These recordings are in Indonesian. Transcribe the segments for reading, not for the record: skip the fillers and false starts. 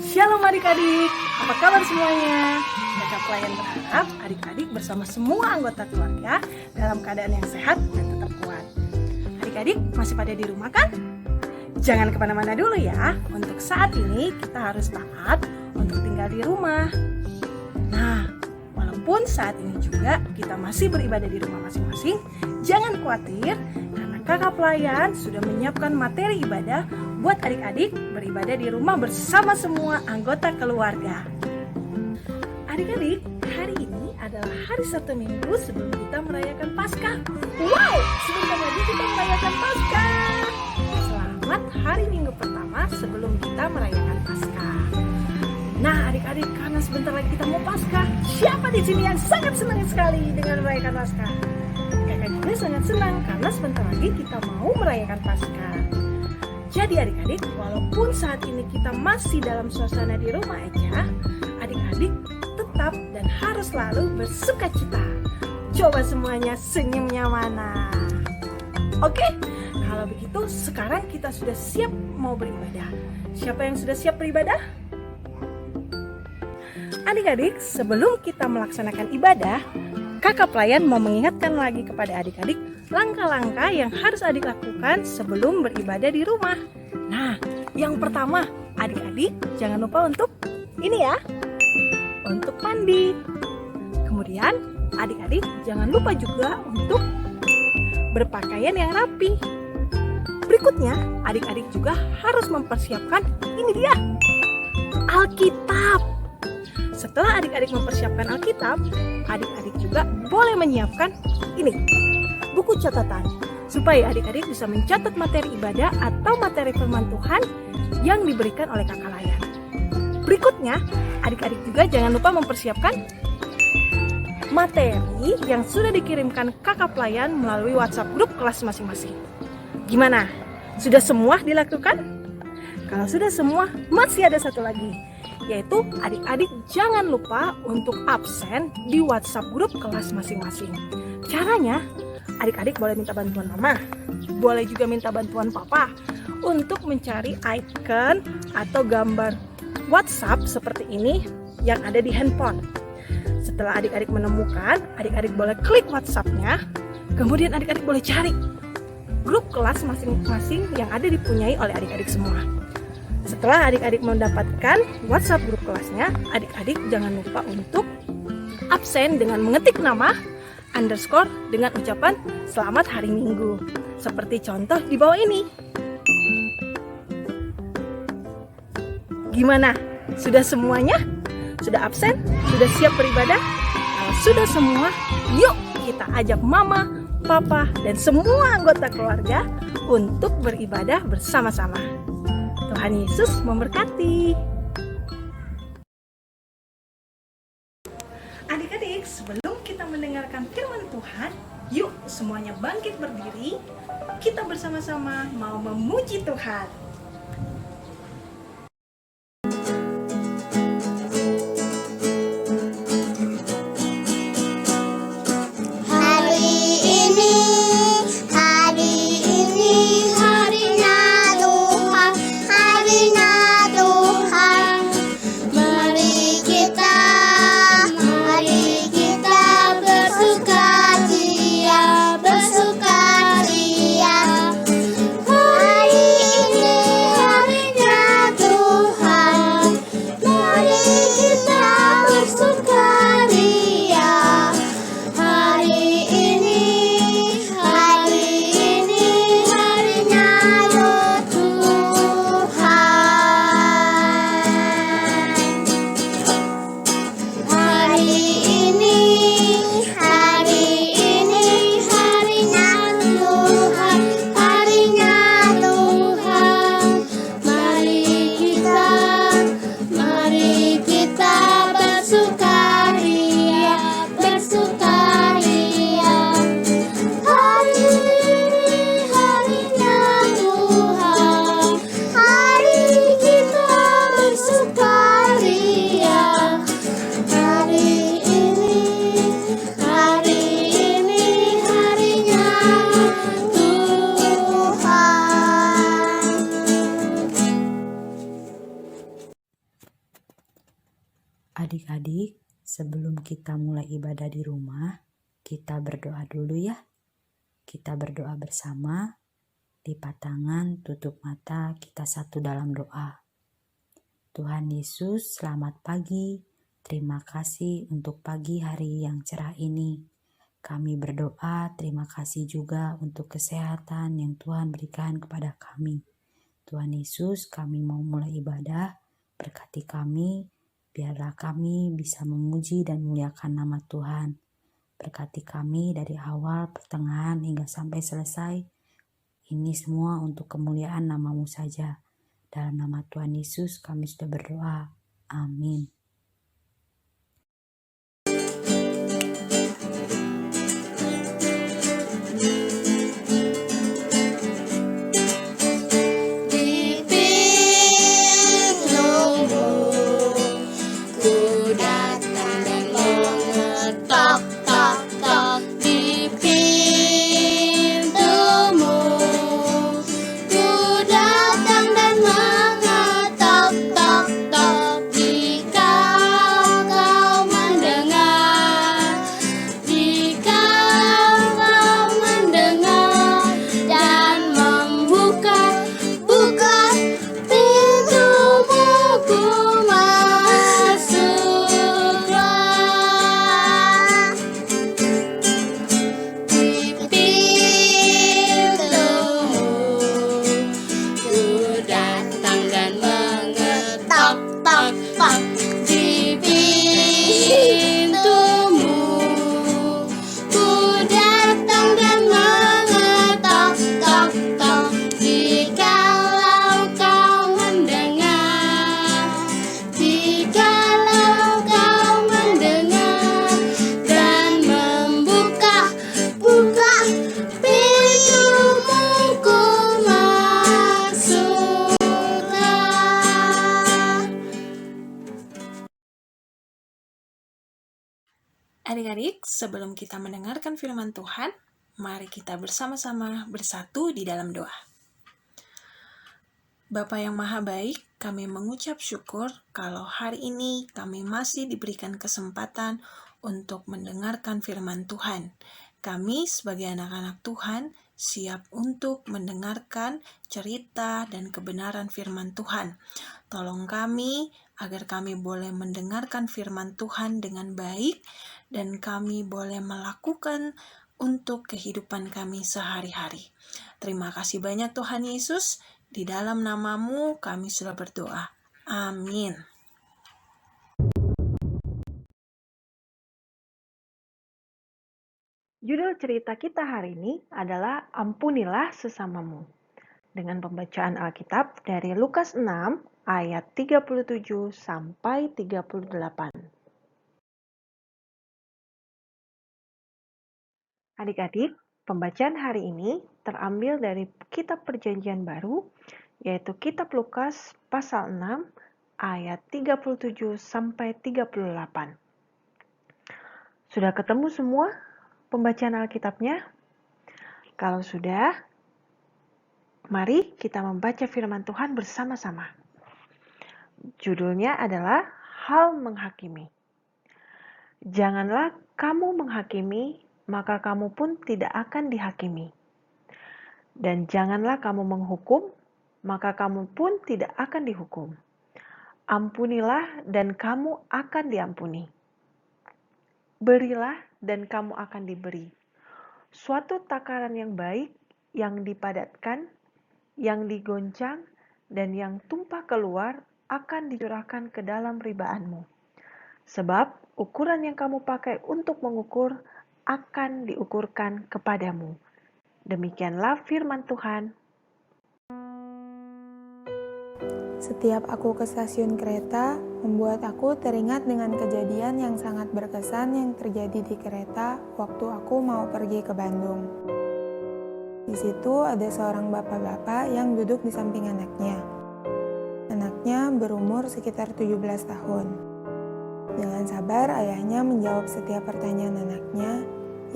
Shalom adik-adik, apa kabar semuanya? Kakak Pelayan berharap adik-adik bersama semua anggota keluarga dalam keadaan yang sehat dan tetap kuat. Adik-adik masih pada di rumah kan? Jangan kemana-mana dulu ya. Untuk saat ini kita harus taat untuk tinggal di rumah. Nah, walaupun saat ini juga kita masih beribadah di rumah masing-masing, jangan khawatir karena Kakak Pelayan sudah menyiapkan materi ibadah buat adik-adik beribadah di rumah bersama semua anggota keluarga. Adik-adik, hari ini adalah hari Sabtu Minggu sebelum kita merayakan Paskah. Wow, sebentar lagi kita merayakan Paskah. Selamat hari Minggu pertama sebelum kita merayakan Paskah. Nah, adik-adik, karena sebentar lagi kita mau Paskah, siapa di sini yang sangat senang sekali dengan merayakan Paskah? Kakak juga sangat senang karena sebentar lagi kita mau merayakan Paskah. Jadi adik-adik, walaupun saat ini kita masih dalam suasana di rumah aja, adik-adik tetap dan harus selalu bersukacita. Coba semuanya senyumnya mana? Oke, kalau begitu sekarang kita sudah siap mau beribadah. Siapa yang sudah siap beribadah? Adik-adik, sebelum kita melaksanakan ibadah, Kakak Pelayan mau mengingatkan lagi kepada adik-adik langkah-langkah yang harus adik lakukan sebelum beribadah di rumah. Nah, yang pertama, adik-adik jangan lupa untuk ini ya, untuk mandi. Kemudian, adik-adik jangan lupa juga untuk berpakaian yang rapi. Berikutnya, adik-adik juga harus mempersiapkan ini dia, Alkitab. Setelah adik-adik mempersiapkan Alkitab, adik-adik juga boleh menyiapkan ini, buku catatan, supaya adik-adik bisa mencatat materi ibadah atau materi firman Tuhan yang diberikan oleh Kakak Layan. Berikutnya, adik-adik juga jangan lupa mempersiapkan materi yang sudah dikirimkan Kakak Pelayan melalui WhatsApp grup kelas masing-masing. Gimana? Sudah semua dilakukan? Kalau sudah semua, masih ada satu lagi, yaitu adik-adik jangan lupa untuk absen di WhatsApp grup kelas masing-masing. Caranya, adik-adik boleh minta bantuan mama, boleh juga minta bantuan papa untuk mencari icon atau gambar WhatsApp seperti ini yang ada di handphone. Setelah adik-adik menemukan, adik-adik boleh klik WhatsApp-nya, kemudian adik-adik boleh cari grup kelas masing-masing yang ada dipunyai oleh adik-adik semua. Setelah adik-adik mendapatkan WhatsApp grup kelasnya, adik-adik jangan lupa untuk absen dengan mengetik nama underscore dengan ucapan selamat hari Minggu. Seperti contoh di bawah ini. Gimana? Sudah semuanya? Sudah absen? Sudah siap beribadah? Kalau sudah semua, yuk kita ajak mama, papa, dan semua anggota keluarga untuk beribadah bersama-sama. Tuhan Yesus memberkati. Adik-adik, sebelum kita mendengarkan firman Tuhan, yuk semuanya bangkit berdiri. Kita bersama-sama mau memuji Tuhan. Hari ini Sebelum kita mulai ibadah di rumah, kita berdoa dulu ya. Kita berdoa bersama, lipat tangan, tutup mata, kita satu dalam doa. Tuhan Yesus, selamat pagi. Terima kasih untuk pagi hari yang cerah ini. Kami berdoa, terima kasih juga untuk kesehatan yang Tuhan berikan kepada kami. Tuhan Yesus, kami mau mulai ibadah, berkati kami, biarlah kami bisa memuji dan memuliakan nama Tuhan. Berkati kami dari awal, pertengahan, hingga sampai selesai. Ini semua untuk kemuliaan nama-Mu saja. Dalam nama Tuhan Yesus kami sudah berdoa. Amin. Adik-adik, sebelum kita mendengarkan firman Tuhan, mari kita bersama-sama bersatu di dalam doa. Bapa yang Maha Baik, kami mengucap syukur kalau hari ini kami masih diberikan kesempatan untuk mendengarkan firman Tuhan. Kami sebagai anak-anak Tuhan siap untuk mendengarkan cerita dan kebenaran firman Tuhan. Tolong kami agar kami boleh mendengarkan firman Tuhan dengan baik dan kami boleh melakukan untuk kehidupan kami sehari-hari. Terima kasih banyak Tuhan Yesus, di dalam nama-Mu kami sudah berdoa. Amin. Judul cerita kita hari ini adalah Ampunilah Sesamamu. Dengan pembacaan Alkitab dari Lukas 6 ayat 37 sampai 38. Adik-adik, pembacaan hari ini terambil dari Kitab Perjanjian Baru, yaitu Kitab Lukas pasal 6 ayat 37 sampai 38. Sudah ketemu semua pembacaan Alkitabnya? Kalau sudah, mari kita membaca firman Tuhan bersama-sama. Judulnya adalah Hal Menghakimi. Janganlah kamu menghakimi, maka kamu pun tidak akan dihakimi. Dan janganlah kamu menghukum, maka kamu pun tidak akan dihukum. Ampunilah dan kamu akan diampuni. Berilah dan kamu akan diberi. Suatu takaran yang baik, yang dipadatkan, yang digoncang, dan yang tumpah keluar akan dicurahkan ke dalam ribaanmu. Sebab ukuran yang kamu pakai untuk mengukur akan diukurkan kepadamu. Demikianlah firman Tuhan. Setiap aku ke stasiun kereta, membuat aku teringat dengan kejadian yang sangat berkesan yang terjadi di kereta waktu aku mau pergi ke Bandung. Di situ ada seorang bapak-bapak yang duduk di samping anaknya. Anaknya berumur sekitar 17 tahun. Dengan sabar, ayahnya menjawab setiap pertanyaan anaknya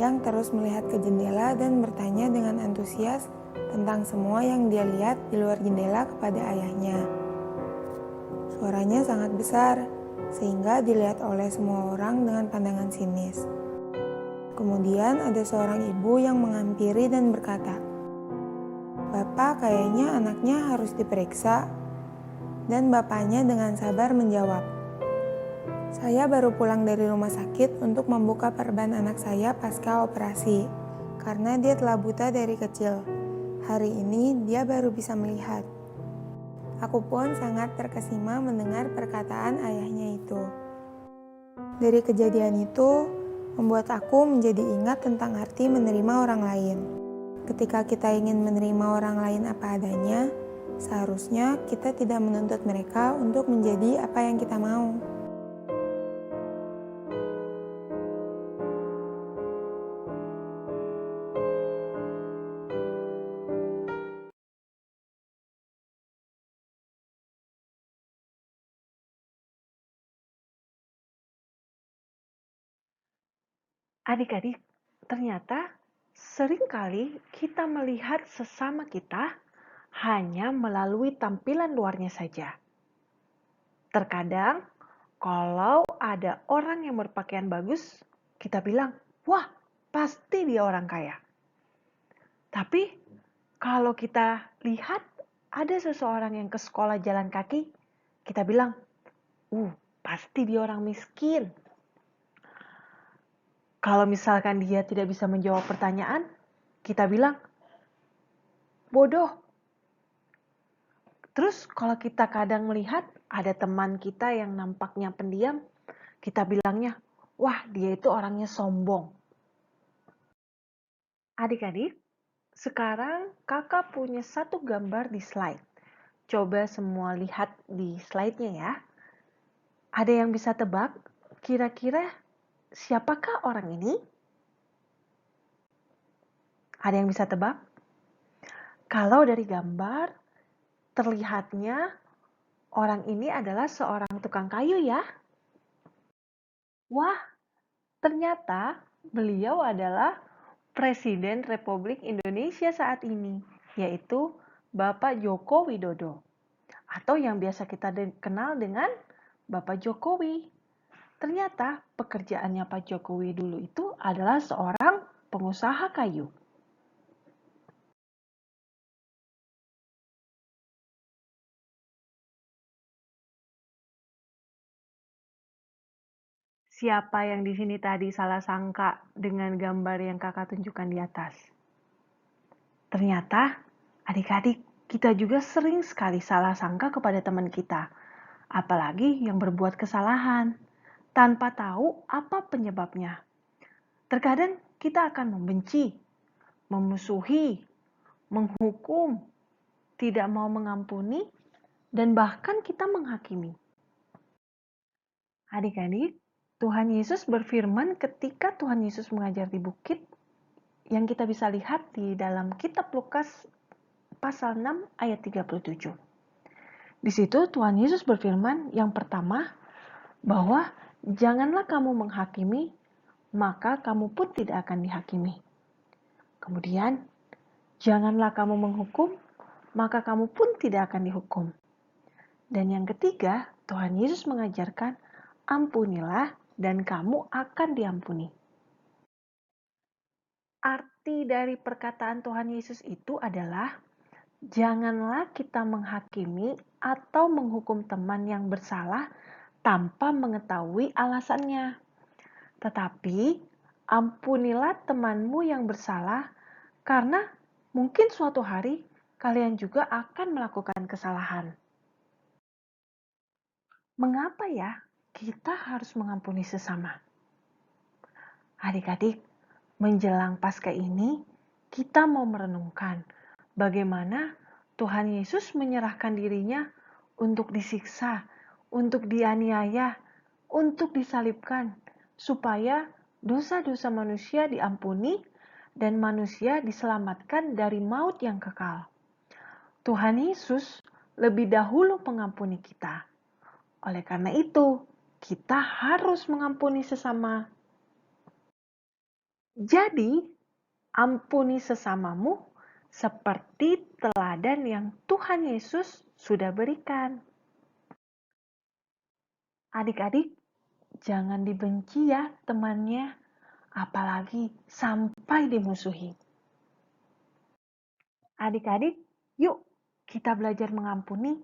yang terus melihat ke jendela dan bertanya dengan antusias tentang semua yang dia lihat di luar jendela kepada ayahnya. Suaranya sangat besar, sehingga dilihat oleh semua orang dengan pandangan sinis. Kemudian ada seorang ibu yang menghampiri dan berkata, "Bapak, kayaknya anaknya harus diperiksa." Dan bapaknya dengan sabar menjawab, "Saya baru pulang dari rumah sakit untuk membuka perban anak saya pasca operasi, karena dia telah buta dari kecil. Hari ini dia baru bisa melihat." Aku pun sangat terkesima mendengar perkataan ayahnya itu. Dari kejadian itu, membuat aku menjadi ingat tentang arti menerima orang lain. Ketika kita ingin menerima orang lain apa adanya, seharusnya kita tidak menuntut mereka untuk menjadi apa yang kita mau. Adik-adik, ternyata seringkali kita melihat sesama kita hanya melalui tampilan luarnya saja. Terkadang, kalau ada orang yang berpakaian bagus, kita bilang, "Wah, pasti dia orang kaya." Tapi, kalau kita lihat ada seseorang yang ke sekolah jalan kaki, kita bilang, pasti dia orang miskin." Kalau misalkan dia tidak bisa menjawab pertanyaan, kita bilang, "Bodoh." Terus kalau kita kadang melihat ada teman kita yang nampaknya pendiam, kita bilangnya, "Wah, dia itu orangnya sombong." Adik-adik, sekarang kakak punya satu gambar di slide. Coba semua lihat di slide-nya ya. Ada yang bisa tebak kira-kira siapakah orang ini? Ada yang bisa tebak? Kalau dari gambar, terlihatnya orang ini adalah seorang tukang kayu ya. Wah, ternyata beliau adalah Presiden Republik Indonesia saat ini, yaitu Bapak Joko Widodo. Atau yang biasa kita kenal dengan Bapak Jokowi. Ternyata pekerjaannya Pak Jokowi dulu itu adalah seorang pengusaha kayu. Siapa yang di sini tadi salah sangka dengan gambar yang kakak tunjukkan di atas? Ternyata adik-adik kita juga sering sekali salah sangka kepada teman kita, apalagi yang berbuat kesalahan, tanpa tahu apa penyebabnya. Terkadang kita akan membenci, memusuhi, menghukum, tidak mau mengampuni, dan bahkan kita menghakimi. Adik-adik, Tuhan Yesus berfirman ketika Tuhan Yesus mengajar di bukit, yang kita bisa lihat di dalam kitab Lukas pasal 6 ayat 37. Di situ Tuhan Yesus berfirman yang pertama, bahwa janganlah kamu menghakimi, maka kamu pun tidak akan dihakimi. Kemudian, janganlah kamu menghukum, maka kamu pun tidak akan dihukum. Dan yang ketiga, Tuhan Yesus mengajarkan, ampunilah dan kamu akan diampuni. Arti dari perkataan Tuhan Yesus itu adalah, janganlah kita menghakimi atau menghukum teman yang bersalah tanpa mengetahui alasannya. Tetapi, ampunilah temanmu yang bersalah, karena mungkin suatu hari kalian juga akan melakukan kesalahan. Mengapa ya kita harus mengampuni sesama? Adik-adik, menjelang Paskah ini, kita mau merenungkan bagaimana Tuhan Yesus menyerahkan dirinya untuk disiksa, untuk dianiaya, untuk disalibkan, supaya dosa-dosa manusia diampuni dan manusia diselamatkan dari maut yang kekal. Tuhan Yesus lebih dahulu mengampuni kita. Oleh karena itu, kita harus mengampuni sesama. Jadi, ampuni sesamamu seperti teladan yang Tuhan Yesus sudah berikan. Adik-adik, jangan dibenci ya temannya, apalagi sampai dimusuhi. Adik-adik, yuk kita belajar mengampuni,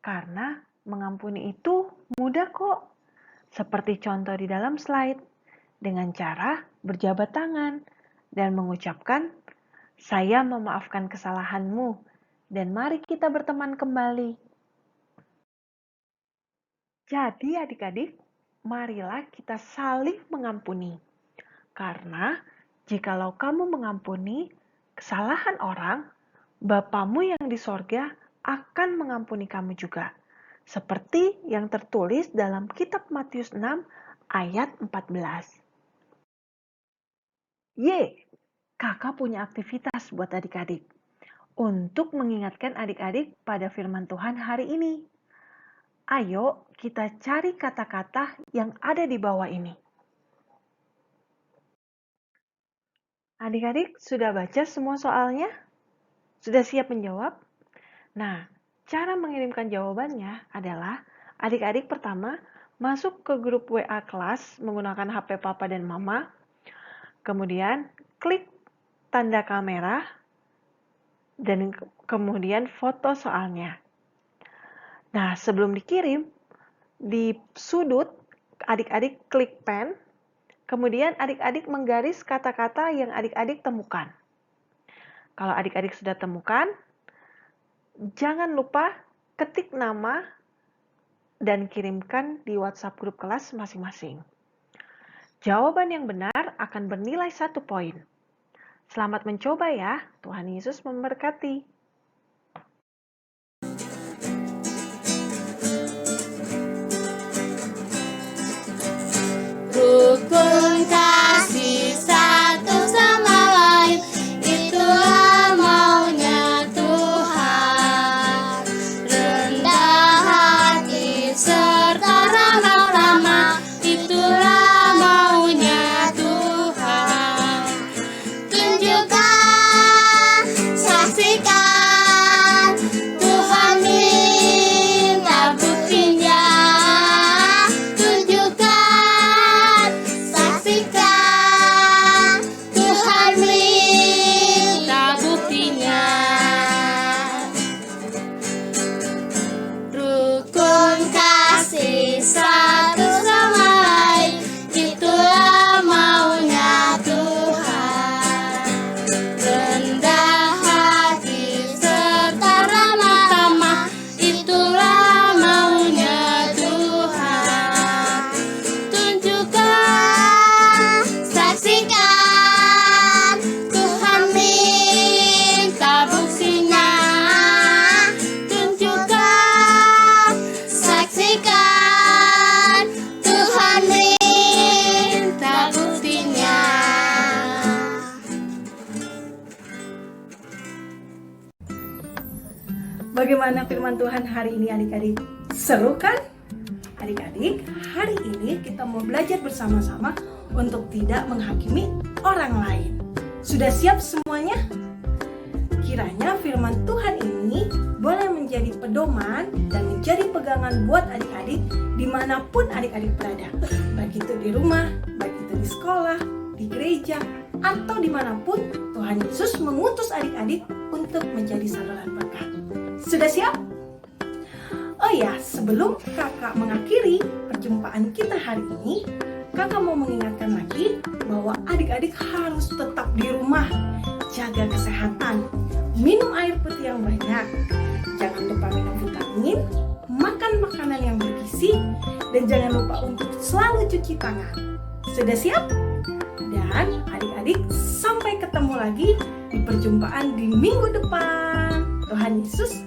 karena mengampuni itu mudah kok. Seperti contoh di dalam slide, dengan cara berjabat tangan dan mengucapkan, "Saya memaafkan kesalahanmu, dan mari kita berteman kembali." Jadi adik-adik, marilah kita saling mengampuni. Karena jikalau kamu mengampuni kesalahan orang, Bapamu yang di sorga akan mengampuni kamu juga. Seperti yang tertulis dalam kitab Matius 6 ayat 14. Kakak punya aktivitas buat adik-adik untuk mengingatkan adik-adik pada firman Tuhan hari ini. Ayo kita cari kata-kata yang ada di bawah ini. Adik-adik sudah baca semua soalnya? Sudah siap menjawab? Nah, cara mengirimkan jawabannya adalah adik-adik pertama masuk ke grup WA kelas menggunakan HP Papa dan Mama. Kemudian klik tanda kamera dan kemudian foto soalnya. Nah, sebelum dikirim, di sudut adik-adik klik pen, kemudian adik-adik menggaris kata-kata yang adik-adik temukan. Kalau adik-adik sudah temukan, jangan lupa ketik nama dan kirimkan di WhatsApp grup kelas masing-masing. Jawaban yang benar akan bernilai 1 poin. Selamat mencoba ya, Tuhan Yesus memberkati. Rukun kasih satu sama lain, itulah maunya Tuhan. Rendah hati serta ramah-ramah, itulah maunya Tuhan. Tunjukkan, saksikan, Tuhan minta buktinya. Tunjukkan, saksikan, Tuhan minta buktinya. Rukun kasih satu sama lain, itulah maunya Tuhan. Rendah hati serta ramah-ramah, itulah maunya Tuhan. Tunjukkan, saksikan, Tuhan minta buktinya. Tunjukkan, saksikan, Tuhan minta buktinya. Bagaimana firman Tuhan hari ini adik-adik? Seru kan? Adik-adik, hari ini kita mau belajar bersama-sama untuk tidak menghakimi orang lain. Sudah siap semuanya? Kiranya firman Tuhan ini boleh menjadi pedoman dan menjadi pegangan buat adik-adik dimanapun adik-adik berada. Baik itu di rumah, baik itu di sekolah, di gereja, atau dimanapun Tuhan Yesus mengutus adik-adik untuk menjadi saluran berkat. Sudah siap? Oh ya, sebelum kakak mengakhiri perjumpaan kita hari ini, kakak mau mengingatkan lagi bahwa adik-adik harus tetap di rumah, jaga kesehatan, minum air putih yang banyak, jangan lupa minum vitamin, makan makanan yang bergizi, dan jangan lupa untuk selalu cuci tangan. Sudah siap? Dan adik-adik sampai ketemu lagi di perjumpaan di minggu depan. Tuhan Yesus